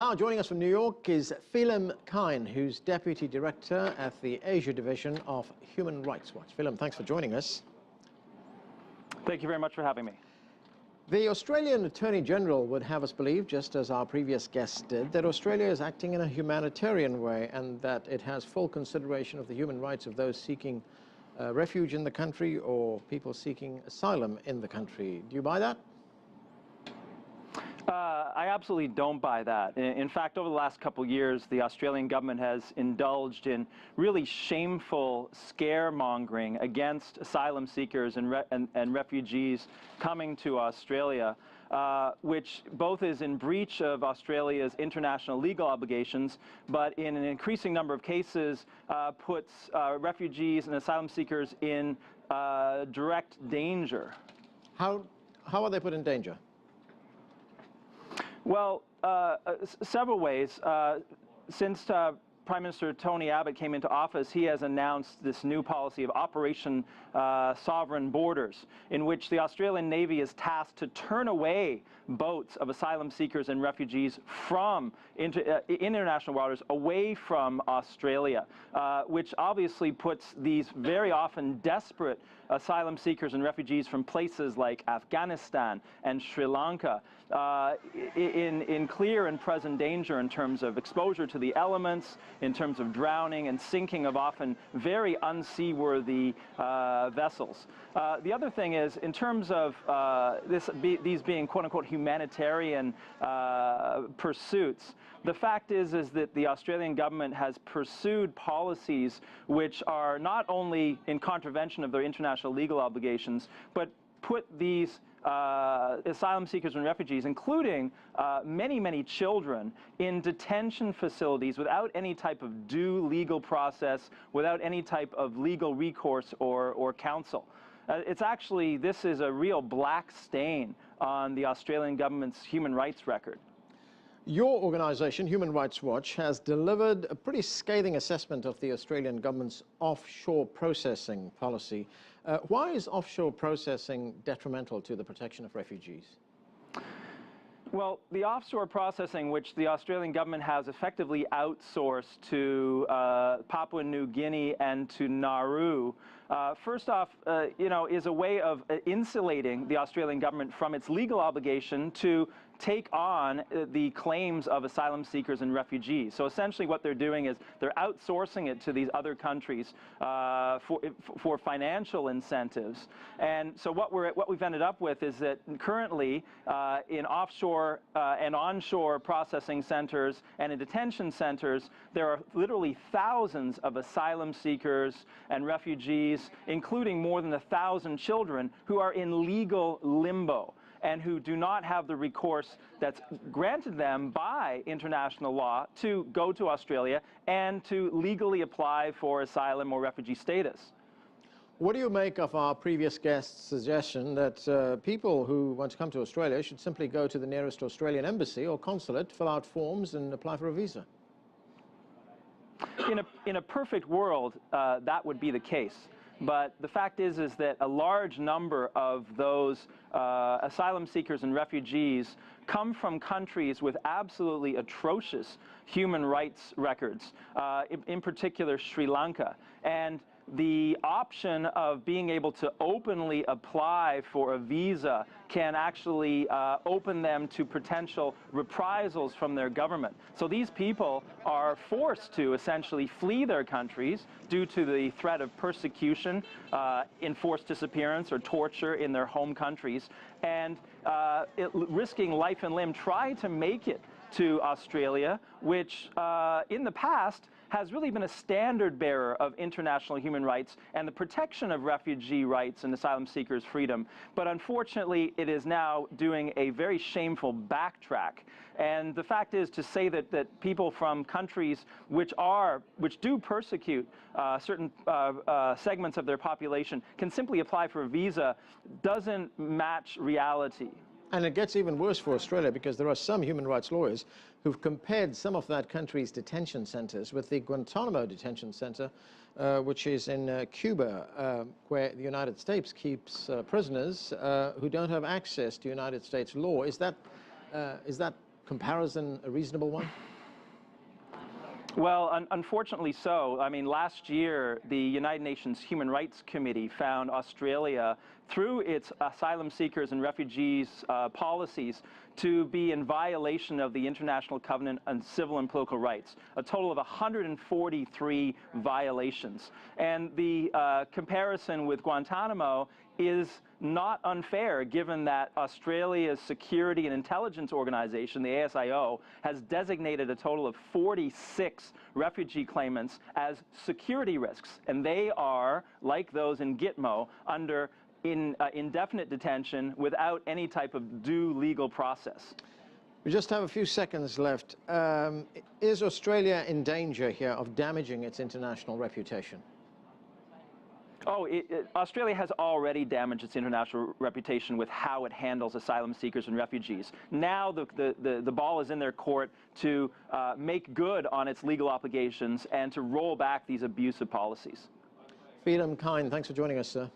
Now joining us from New York is Phelim Kine, who's Deputy Director at the Asia Division of Human Rights Watch. Phelim, thanks for joining us. Thank you very much for having me. The Australian Attorney General would have us believe, just as our previous guest did, that Australia is acting in a humanitarian way and that it has full consideration of the human rights of those seeking refuge in the country or people seeking asylum in the country. Do you buy that? I absolutely don't buy that. In fact, over the last couple of years, the Australian government has indulged in really shameful scaremongering against asylum seekers and refugees coming to Australia, which both is in breach of Australia's international legal obligations, but in an increasing number of cases puts refugees and asylum seekers in direct danger. How are they put in danger? Well, several ways. Since Prime Minister Tony Abbott came into office, he has announced this new policy of Operation Sovereign Borders, in which the Australian Navy is tasked to turn away boats of asylum seekers and refugees from international waters away from Australia, which obviously puts these very often desperate asylum seekers and refugees from places like Afghanistan and Sri Lanka in clear and present danger in terms of exposure to the elements, in terms of drowning and sinking of often very unseaworthy vessels. The other thing is, in terms of these being quote-unquote humanitarian pursuits, the fact is that the Australian government has pursued policies which are not only in contravention of their international legal obligations, but put these asylum seekers and refugees, including many children, in detention facilities without any type of due legal process, without any type of legal recourse or counsel. This is a real black stain on the Australian government's human rights record. Your organisation, Human Rights Watch, has delivered a pretty scathing assessment of the Australian government's offshore processing policy. Why is offshore processing detrimental to the protection of refugees? Well, the offshore processing, which the Australian government has effectively outsourced to Papua New Guinea and to Nauru, first off, is a way of insulating the Australian government from its legal obligation to take on the claims of asylum seekers and refugees. So essentially what they're doing is they're outsourcing it to these other countries for financial incentives. And so what we've ended up with is that currently in offshore and onshore processing centers and in detention centers, there are literally thousands of asylum seekers and refugees, including more than 1,000 children who are in legal limbo and who do not have the recourse that's granted them by international law to go to Australia and to legally apply for asylum or refugee status. What do you make of our previous guest's suggestion that people who want to come to Australia should simply go to the nearest Australian embassy or consulate, fill out forms and apply for a visa? In a perfect world, that would be the case. But the fact is that a large number of those asylum seekers and refugees come from countries with absolutely atrocious human rights records, in particular Sri Lanka. And the option of being able to openly apply for a visa can actually open them to potential reprisals from their government. So these people are forced to essentially flee their countries due to the threat of persecution, enforced disappearance, or torture in their home countries, and risking life and limb, try to make it to Australia, which in the past has really been a standard bearer of international human rights and the protection of refugee rights and asylum seekers' freedom. But unfortunately, it is now doing a very shameful backtrack. And the fact is, to say that people from countries which do persecute certain segments of their population can simply apply for a visa doesn't match reality. And it gets even worse for Australia because there are some human rights lawyers who've compared some of that country's detention centers with the Guantanamo detention center, which is in Cuba, where the United States keeps prisoners who don't have access to United States law. Is that comparison a reasonable one? Well, unfortunately so. I mean, last year, the United Nations Human Rights Committee found Australia, through its asylum seekers and refugees policies, to be in violation of the International Covenant on Civil and Political Rights, a total of 143 violations. And the comparison with Guantanamo is not unfair, given that Australia's Security and Intelligence Organization, the ASIO, has designated a total of 46 refugee claimants as security risks, and they are, like those in Gitmo, under indefinite detention without any type of due legal process. We just have a few seconds left. Is Australia in danger here of damaging its international reputation? Oh, Australia has already damaged its international reputation with how it handles asylum seekers and refugees. Now the ball is in their court to make good on its legal obligations and to roll back these abusive policies. Phelim Kine, thanks for joining us, sir.